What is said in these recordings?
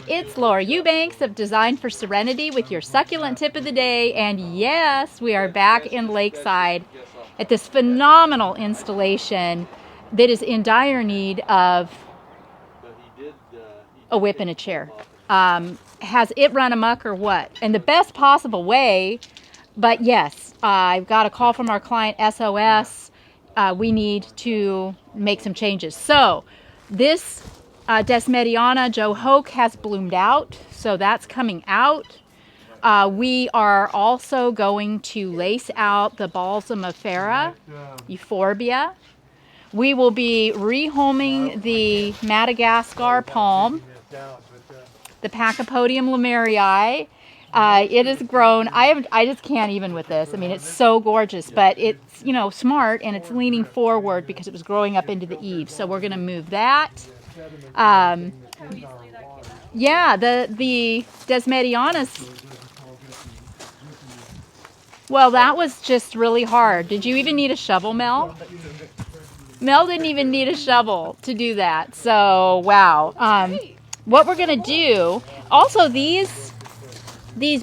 It's Laura Eubanks of Design for Serenity with your succulent tip of the day. And yes, we are back in Lakeside at this phenomenal installation that is in dire need of a whip and a chair. Has it run amok or what? In the best possible way, but yes, I've got a call from our client, SOS. We need to make some changes. So this Desmediana Joe Hoke has bloomed out, so that's coming out. We are also going to lace out the Balsamifera euphorbia. We will be rehoming the Madagascar palm, the Pachypodium lemerii. It has grown. I just can't even with this. I mean, it's so gorgeous, but it's, you know, smart, and it's leaning forward because it was growing up into the eaves. So we're going to move that. Yeah, the Desmedianus. Well, that was just really hard. Did you even need a shovel, Mel? Mel didn't even need a shovel to do that. So, wow. What we're going to do, also these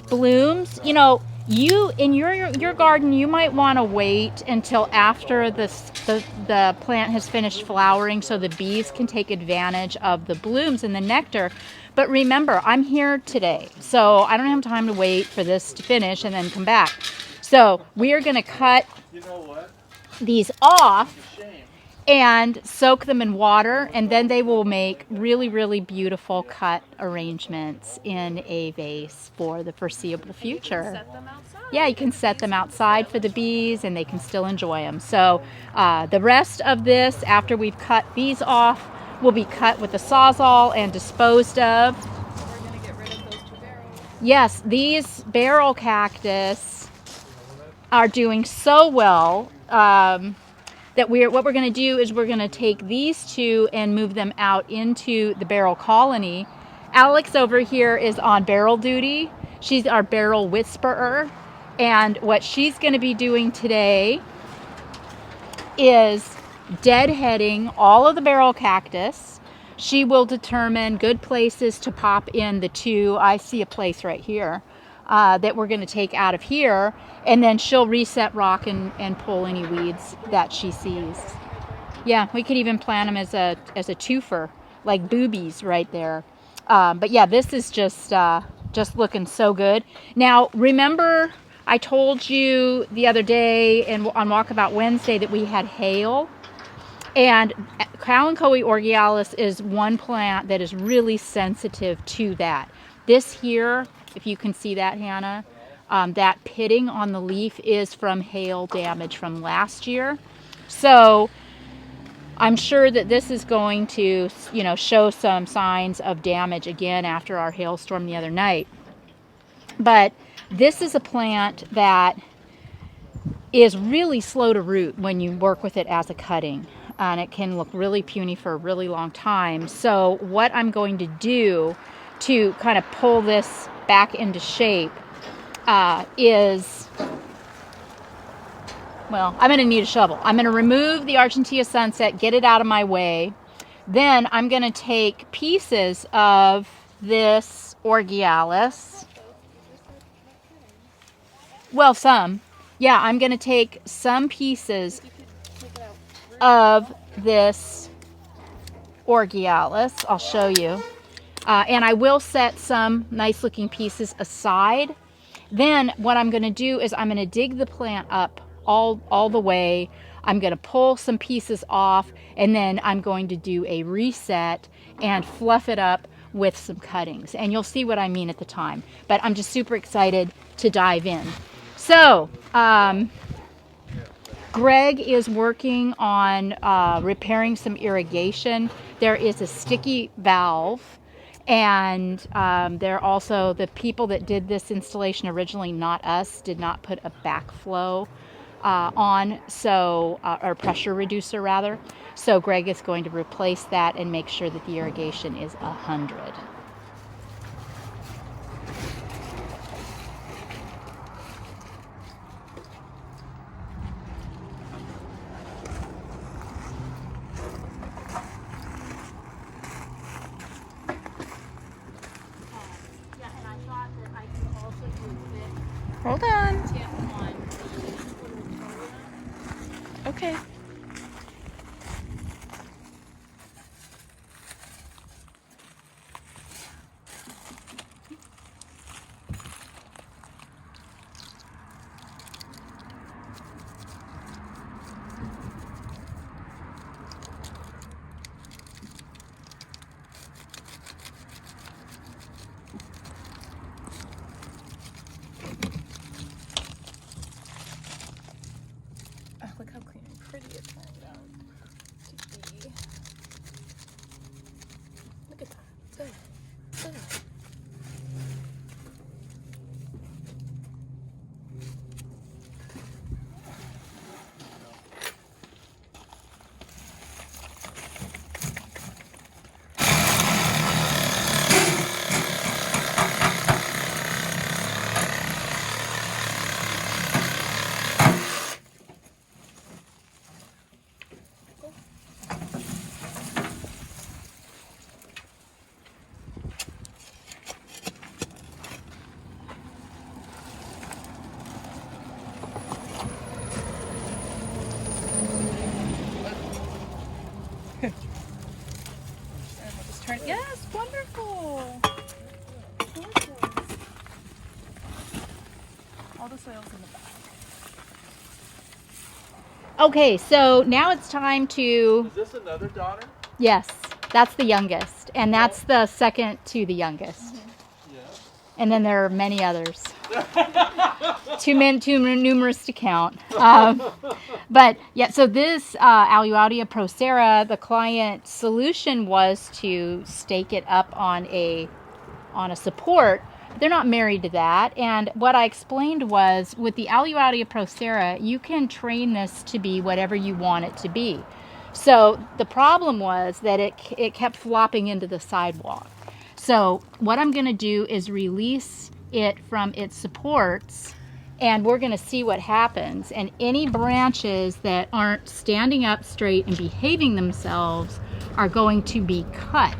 blooms, you know, you in your garden, you might want to wait until after the plant has finished flowering so the bees can take advantage of the blooms and the nectar. But remember, I'm here today, so I don't have time to wait for this to finish and then come back. So we are going to cut these off and soak them in water, and then they will make really, really beautiful cut arrangements in a vase for the foreseeable future. Yeah, you can set them outside for the bees, and they can still enjoy them. So the rest of this, after we've cut these off, will be cut with a Sawzall and disposed of. We're going to get rid of those 2 barrels. Yes, these barrel cactus are doing so well. That what we're going to do is we're going to take these 2 and move them out into the barrel colony. Alex over here is on barrel duty. She's our barrel whisperer. And what she's going to be doing today is deadheading all of the barrel cactus. She will determine good places to pop in the 2. I see a place right here that we're going to take out of here, and then she'll reset rock and pull any weeds that she sees. Yeah, we could even plant them as a twofer, like boobies right there. But yeah, this is just looking so good. Now, remember I told you the other day on Walkabout Wednesday that we had hail? And Kalanchoe orgealis is one plant that is really sensitive to that. This here, if you can see that, Hannah, that pitting on the leaf is from hail damage from last year. So I'm sure that this is going to, you know, show some signs of damage again after our hailstorm the other night. But this is a plant that is really slow to root when you work with it as a cutting. And it can look really puny for a really long time. So what I'm going to do to kind of pull this back into shape is, well, I'm going to need a shovel. I'm going to remove the Argentea Sunset, get it out of my way. Then I'm going to take pieces of this orgealis. Well, some. Yeah, I'm going to take some pieces of this orgealis. I'll show you. And I will set some nice looking pieces aside. Then what I'm going to do is I'm going to dig the plant up all the way. I'm going to pull some pieces off, and then I'm going to do a reset and fluff it up with some cuttings. And you'll see what I mean at the time. But I'm just super excited to dive in. So, Greg is working on repairing some irrigation. There is a sticky valve, and there also, the people that did this installation originally, not us, did not put a backflow on, so or pressure reducer rather. So Greg is going to replace that and make sure that the irrigation is 100. Hold on. tip on the Okay. Oh, look how clean and pretty it turned out to be. Look at that. Ugh. Ugh. And we'll just turn. Yes, wonderful. Gorgeous. All the soil's in the back. Okay, so now it's time to, Is this another daughter? yes, that's the youngest, and that's the second to the youngest. Yeah. And then there are many others. Too numerous to count. But yeah, so this Alluaudia procera, the client solution was to stake it up on a support. They're not married to that. And what I explained was with the Alluaudia procera, you can train this to be whatever you want it to be. So the problem was that it kept flopping into the sidewalk. So what I'm going to do is release it from its supports, and we're going to see what happens. And any branches that aren't standing up straight and behaving themselves are going to be cut.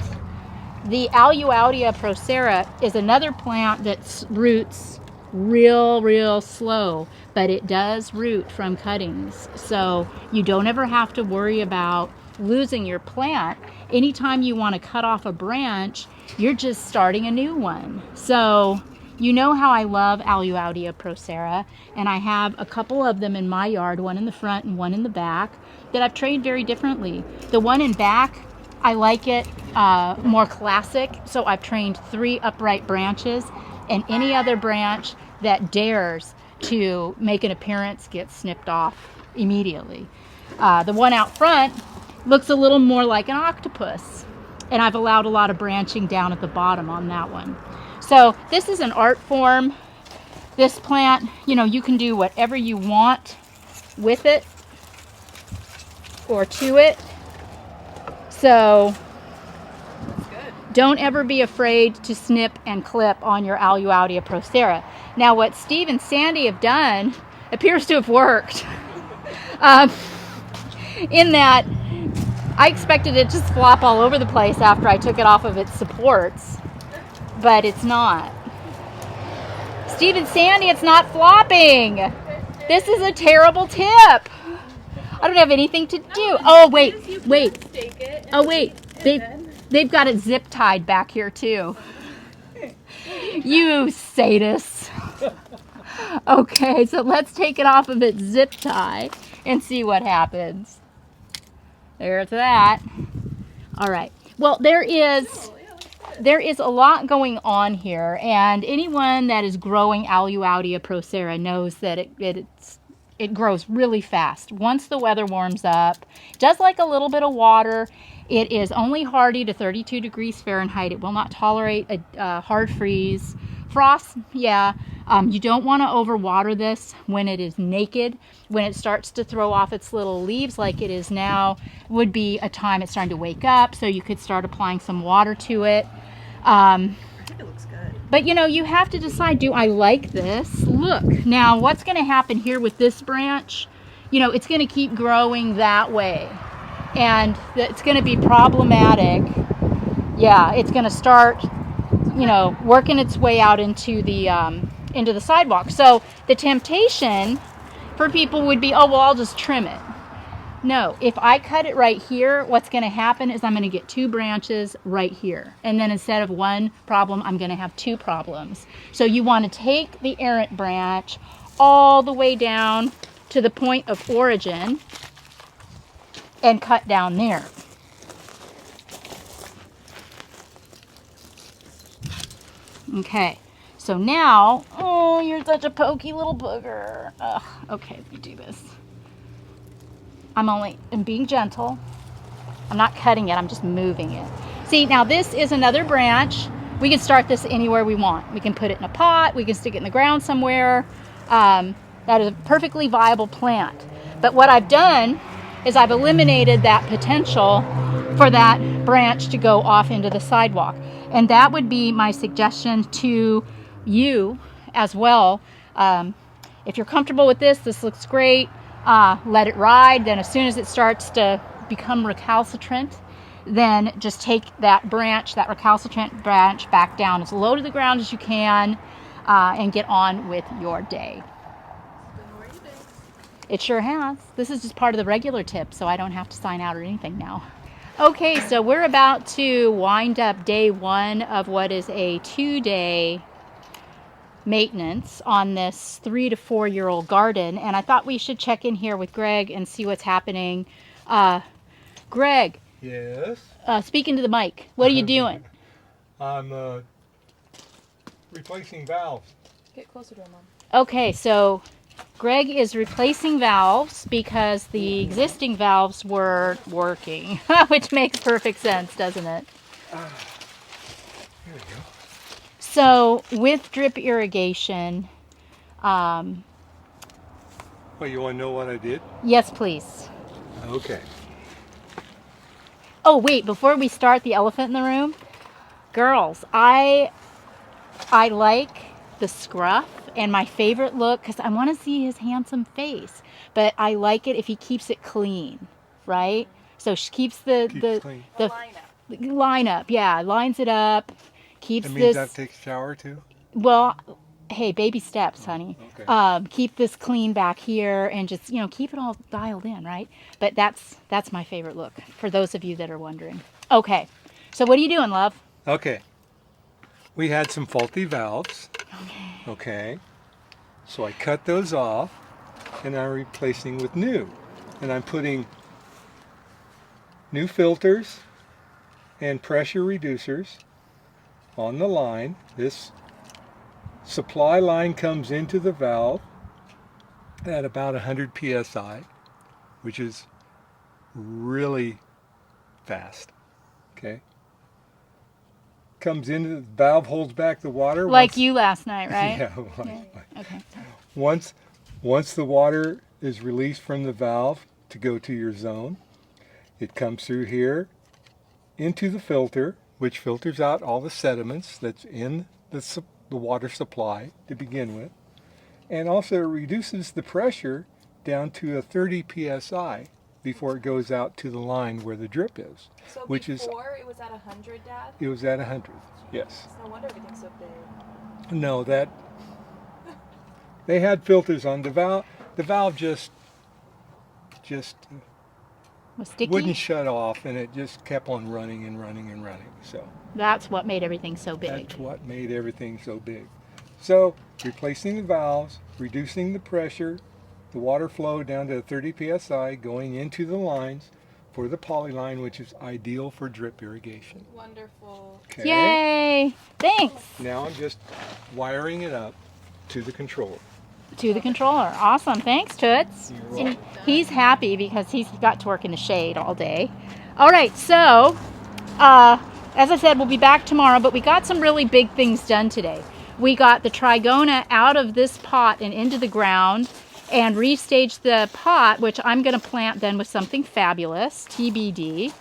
The Alluaudia procera is another plant that roots real slow, but it does root from cuttings. So you don't ever have to worry about losing your plant. Anytime you want to cut off a branch, you're just starting a new one. So you know how I love Alluaudia procera, and I have a couple of them in my yard, one in the front and one in the back, that I've trained very differently. The one in back, I like it more classic, so I've trained 3 upright branches, and any other branch that dares to make an appearance gets snipped off immediately. The one out front looks a little more like an octopus, and I've allowed a lot of branching down at the bottom on that one. So this is an art form. This plant, you know, you can do whatever you want with it or to it. So don't ever be afraid to snip and clip on your Alluaudia procera. Now what Steve and Sandy have done appears to have worked. In that I expected it to just flop all over the place after I took it off of its supports, but it's not. Steve and Sandy, it's not flopping. This is a terrible tip. I don't have anything to do. Oh, wait. Oh, wait. They've got it zip tied back here, too. You sadists. Okay, so let's take it off of its zip tie and see what happens. There's that. All right. Well, there is a lot going on here, and anyone that is growing Alluaudia procera knows that it grows really fast. Once the weather warms up, it does like a little bit of water. It is only hardy to 32 degrees Fahrenheit. It will not tolerate a hard freeze. Frost, yeah. You don't want to overwater this when it is naked. When it starts to throw off its little leaves like it is now, would be a time it's starting to wake up, so you could start applying some water to it. I think it looks good. But you know, you have to decide, do I like this? Look, now what's going to happen here with this branch? You know, it's going to keep growing that way, and it's going to be problematic. Yeah, it's going to start, you know, working its way out into the into the sidewalk. So the temptation for people would be, oh, well, I'll just trim it. No, if I cut it right here, what's going to happen is I'm going to get 2 branches right here. And then instead of 1 problem, I'm going to have 2 problems. So you want to take the errant branch all the way down to the point of origin and cut down there. Okay, so now, oh, you're such a pokey little booger. Ugh, okay, let me do this. I'm being gentle. I'm not cutting it, I'm just moving it. See, now this is another branch. We can start this anywhere we want. We can put it in a pot, we can stick it in the ground somewhere. That is a perfectly viable plant. But what I've done is I've eliminated that potential for that branch to go off into the sidewalk. And that would be my suggestion to you as well. If you're comfortable with this looks great. Let it ride. Then as soon as it starts to become recalcitrant, then just take that branch, that recalcitrant branch, back down as low to the ground as you can, and get on with your day. It sure has. This is just part of the regular tip, so I don't have to sign out or anything now. Okay, so we're about to wind up day 1 of what is a 2-day maintenance on this 3 to 4 year old garden, and I thought we should check in here with Greg and see what's happening. Greg. Yes? Speaking to the mic, what are you doing? I'm replacing valves. Get closer to him, Mom. Okay, so Greg is replacing valves because the existing valves were working, which makes perfect sense, doesn't it? Here we go. So with drip irrigation, Well, you want to know what I did? yes, please. Okay. Oh, wait, before we start the elephant in the room, girls, I like the scruff, and my favorite look, because I want to see his handsome face, but I like it if he keeps it clean, right? So she keeps the clean. line up, yeah, lines it up, keeps That means this. that takes a shower too? Well, hey, baby steps, honey. Okay. Keep this clean back here and just, keep it all dialed in, right? But that's my favorite look, for those of you that are wondering. Okay, so what are you doing, love? Okay. We had some faulty valves. Okay. So I cut those off and I'm replacing with new. And I'm putting new filters and pressure reducers on the line. This supply line comes into the valve at about 100 psi, which is really fast. Okay. Comes into the valve, holds back the water. Like you last night, right? Yeah. Okay. Once the water is released from the valve to go to your zone, it comes through here into the filter, which filters out all the sediments that's in the water supply to begin with, and also reduces the pressure down to a 30 psi before it goes out to the line where the drip is. So Which is- before it was at 100, Dad? It was at 100, yes. No wonder everything's so big. No, they had filters on the valve. The valve just Was sticky? wouldn't shut off, and it just kept on running and running and running. So That's what made everything so big. that's what made everything so big. So replacing the valves, reducing the pressure, the water flow down to 30 psi, going into the lines for the polyline, which is ideal for drip irrigation. Wonderful. Okay. Yay! Thanks Now I'm just wiring it up to the controller. to the controller. Awesome. Thanks, Toots. You're And welcome. he's happy because he's got to work in the shade all day. All right, so as I said, we'll be back tomorrow, but we got some really big things done today. We got the trigona out of this pot and into the ground and restaged the pot, which I'm going to plant then with something fabulous, TBD.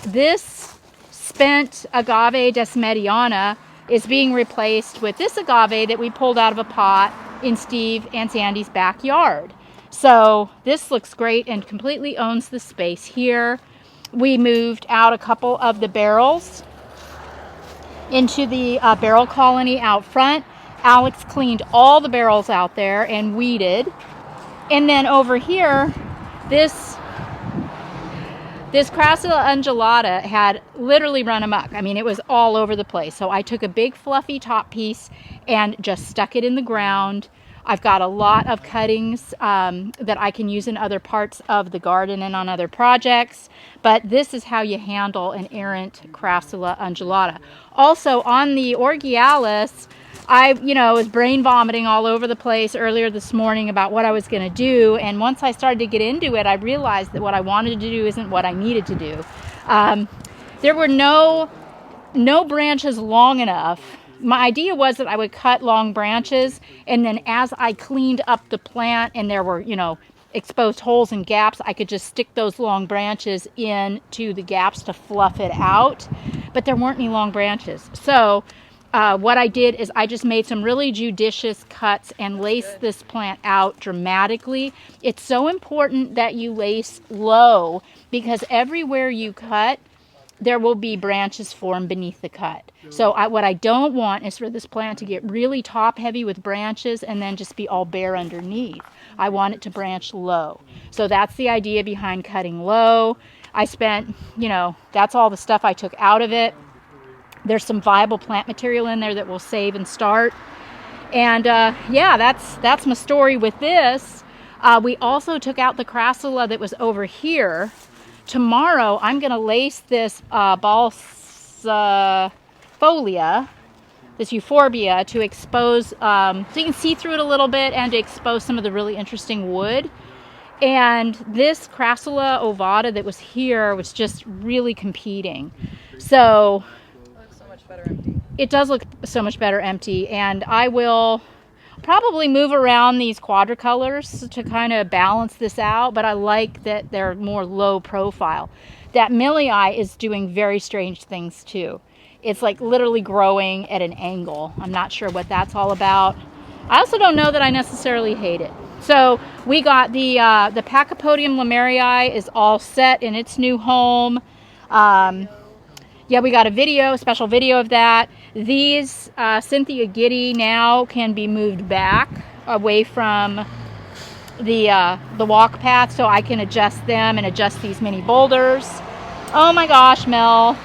This spent agave desmediana is being replaced with this agave that we pulled out of a pot in Steve and Sandy's backyard. So this looks great and completely owns the space here. We moved out a couple of the barrels into the barrel colony out front, Alex cleaned all the barrels out there and weeded. And then over here, this Crassula undulata had literally run amok. I mean, it was all over the place. So I took a big fluffy top piece and just stuck it in the ground. I've got a lot of cuttings that I can use in other parts of the garden and on other projects. But this is how you handle an errant Crassula undulata. Also, on the Orgealis, I, was brain vomiting all over the place earlier this morning about what I was going to do. And once I started to get into it, I realized that what I wanted to do isn't what I needed to do. There were no branches long enough. My idea was that I would cut long branches, and then as I cleaned up the plant and there were, exposed holes and gaps, I could just stick those long branches into the gaps to fluff it out. But there weren't any long branches. So what I did is I just made some really judicious cuts and laced this plant out dramatically. It's so important that you lace low, because everywhere you cut, there will be branches formed beneath the cut. So what I don't want is for this plant to get really top heavy with branches and then just be all bare underneath. I want it to branch low. So that's the idea behind cutting low. I spent, that's all the stuff I took out of it. There's some viable plant material in there that will save and start. And yeah, that's my story with this. We also took out the Crassula that was over here. Tomorrow, I'm going to lace this balsifolia, this euphorbia, to expose, so you can see through it a little bit and to expose some of the really interesting wood. And this Crassula ovata that was here was just really competing. So It looks so much better empty. it does look so much better empty, and I will probably move around these quadricolors to kind of balance this out, but I like that they're more low profile. That millii is doing very strange things too. It's like literally growing at an angle. I'm not sure what that's all about. I also don't know that I necessarily hate it. So we got the Pachypodium lemmerii is all set in its new home. Yeah, we got a special video of that. These Cynthia Giddy now can be moved back away from the walk path, so I can adjust them and adjust these mini boulders. Oh my gosh, Mel.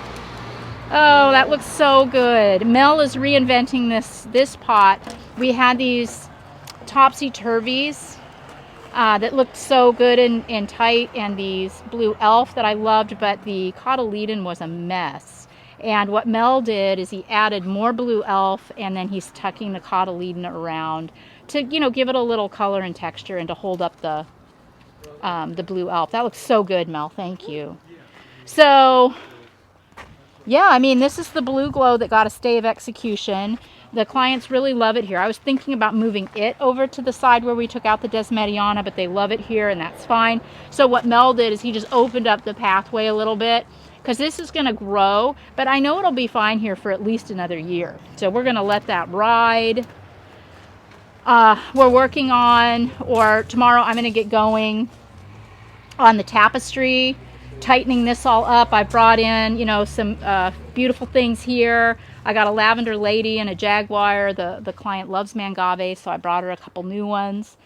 Oh, that looks so good. Mel is reinventing this pot. We had these topsy-turvies that looked so good and tight, and these blue elf that I loved, but the cotyledon was a mess. And what Mel did is he added more blue elf, and then he's tucking the cotyledon around to, give it a little color and texture and to hold up the blue elf. That looks so good, Mel. Thank you. So, yeah, I mean, this is the blue glow that got a stay of execution. The clients really love it here. I was thinking about moving it over to the side where we took out the Desmediana, but they love it here, and that's fine. So what Mel did is he just opened up the pathway a little bit, because this is going to grow, but I know it'll be fine here for at least another year. So we're going to let that ride. We're working on, or tomorrow I'm going to get going on the tapestry, tightening this all up. I brought in, some beautiful things here. I got a lavender lady and a jaguar. The client loves mangave, so I brought her a couple new ones.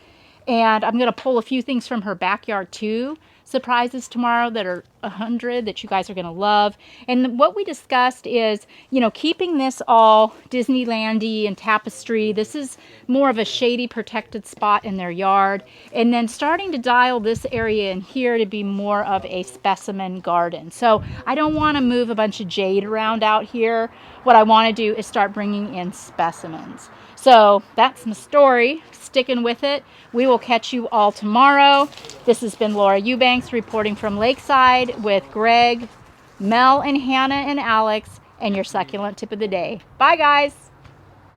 And I'm going to pull a few things from her backyard too. Surprises tomorrow that are 100 that you guys are going to love. And what we discussed is, keeping this all Disneyland-y and tapestry. This is more of a shady, protected spot in their yard. And then starting to dial this area in here to be more of a specimen garden. So I don't want to move a bunch of jade around out here. What I want to do is start bringing in specimens. So that's my story. Sticking with it. We will catch you all tomorrow. This has been Laura Eubanks reporting from Lakeside with Greg, Mel, and Hannah, and Alex, and your succulent tip of the day. Bye, guys.